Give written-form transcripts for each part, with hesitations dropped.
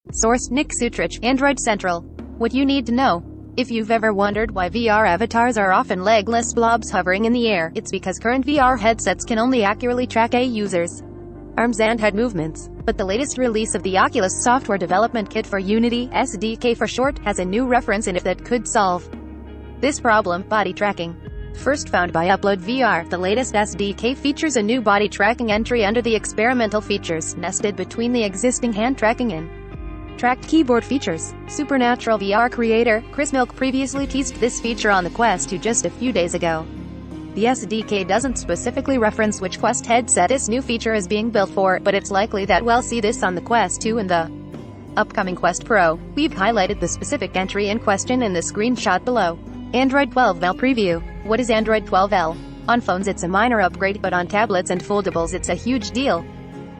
Source: Nick Sutrich, Android Central. What you need to know. If you've ever wondered why VR avatars are often legless blobs hovering in the air, it's because current VR headsets can only accurately track a user's arms and head movements. But the latest release of the Oculus software development kit for Unity, SDK for short, has a new reference in it that could solve this problem: body tracking. First found by Upload VR, the latest SDK features a new body tracking entry under the experimental features, nested between the existing hand tracking and tracked keyboard features. Supernatural VR creator Chris Milk previously teased this feature on the Quest 2 just a few days ago. The SDK doesn't specifically reference which Quest headset this new feature is being built for, but it's likely that we'll see this on the Quest 2 and the upcoming Quest Pro. We've highlighted the specific entry in question in the screenshot below. Android 12L preview. What is Android 12L? On phones it's a minor upgrade, but on tablets and foldables it's a huge deal.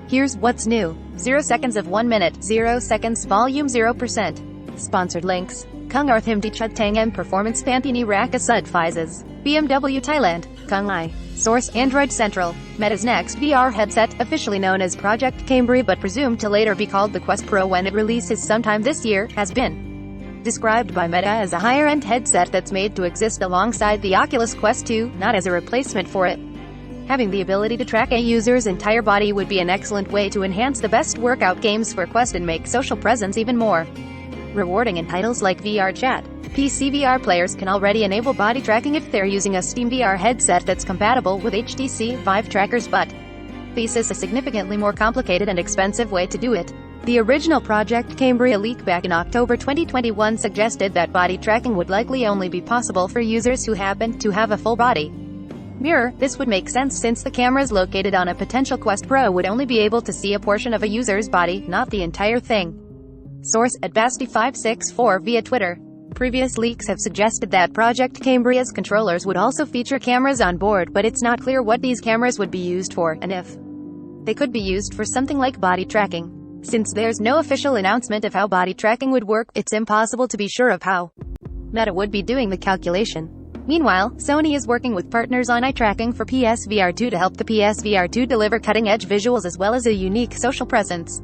Here's what's new. 0 seconds of 1 minute, 0 seconds, volume 0%. Sponsored links. Kung Arthim Di Chutang Performance Pantini Rakasud Pfizer. BMW Thailand. Kung Ai. Source: Android Central. Meta's next VR headset, officially known as Project Cambria but presumed to later be called the Quest Pro when it releases sometime this year, has been described by Meta as a higher-end headset that's made to exist alongside the Oculus Quest 2, not as a replacement for it. Having the ability to track a user's entire body would be an excellent way to enhance the best workout games for Quest and make social presence even more rewarding in titles like VR Chat. PC VR players can already enable body tracking if they're using a Steam VR headset that's compatible with HTC Vive trackers, but this is a significantly more complicated and expensive way to do it. The original Project Cambria leak back in October 2021 suggested that body tracking would likely only be possible for users who happen to have a full body mirror. This would make sense since the cameras located on a potential Quest Pro would only be able to see a portion of a user's body, not the entire thing. Source: @Basti564 via Twitter. Previous leaks have suggested that Project Cambria's controllers would also feature cameras on board, but it's not clear what these cameras would be used for, and if they could be used for something like body tracking. Since there's no official announcement of how body tracking would work, it's impossible to be sure of how Meta would be doing the calculation. Meanwhile, Sony is working with partners on eye tracking for PSVR 2 to help the PSVR 2 deliver cutting-edge visuals as well as a unique social presence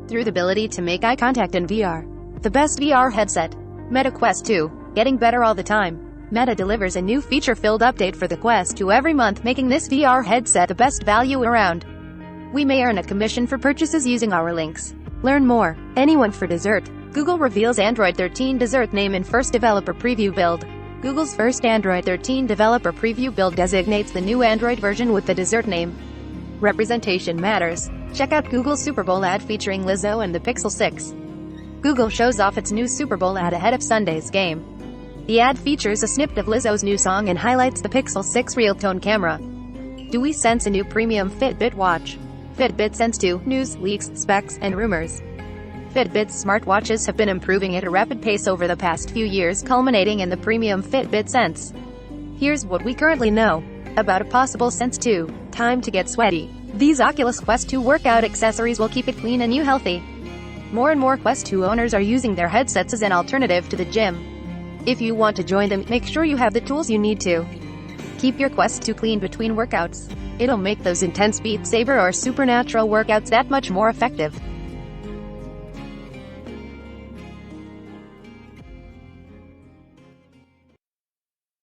through the ability to make eye contact in VR. The best VR headset. Meta Quest 2. Getting better all the time. Meta delivers a new feature-filled update for the Quest 2 every month, making this VR headset the best value around. We may earn a commission for purchases using our links. Learn more. Anyone for dessert. Google reveals Android 13 dessert name in first developer preview build. Google's first Android 13 developer preview build designates the new Android version with the dessert name. Representation matters. Check out Google's Super Bowl ad featuring Lizzo and the Pixel 6. Google shows off its new Super Bowl ad ahead of Sunday's game. The ad features a snippet of Lizzo's new song and highlights the Pixel 6 real-tone camera. Do we sense a new premium Fitbit watch? Fitbit Sense 2, news, leaks, specs, and rumors. Fitbit's smartwatches have been improving at a rapid pace over the past few years, culminating in the premium Fitbit Sense. Here's what we currently know about a possible Sense 2. Time to get sweaty. These Oculus Quest 2 workout accessories will keep it clean and you healthy. More and more Quest 2 owners are using their headsets as an alternative to the gym. If you want to join them, make sure you have the tools you need to keep your Quest 2 clean between workouts. It'll make those intense Beat Saber or Supernatural workouts that much more effective.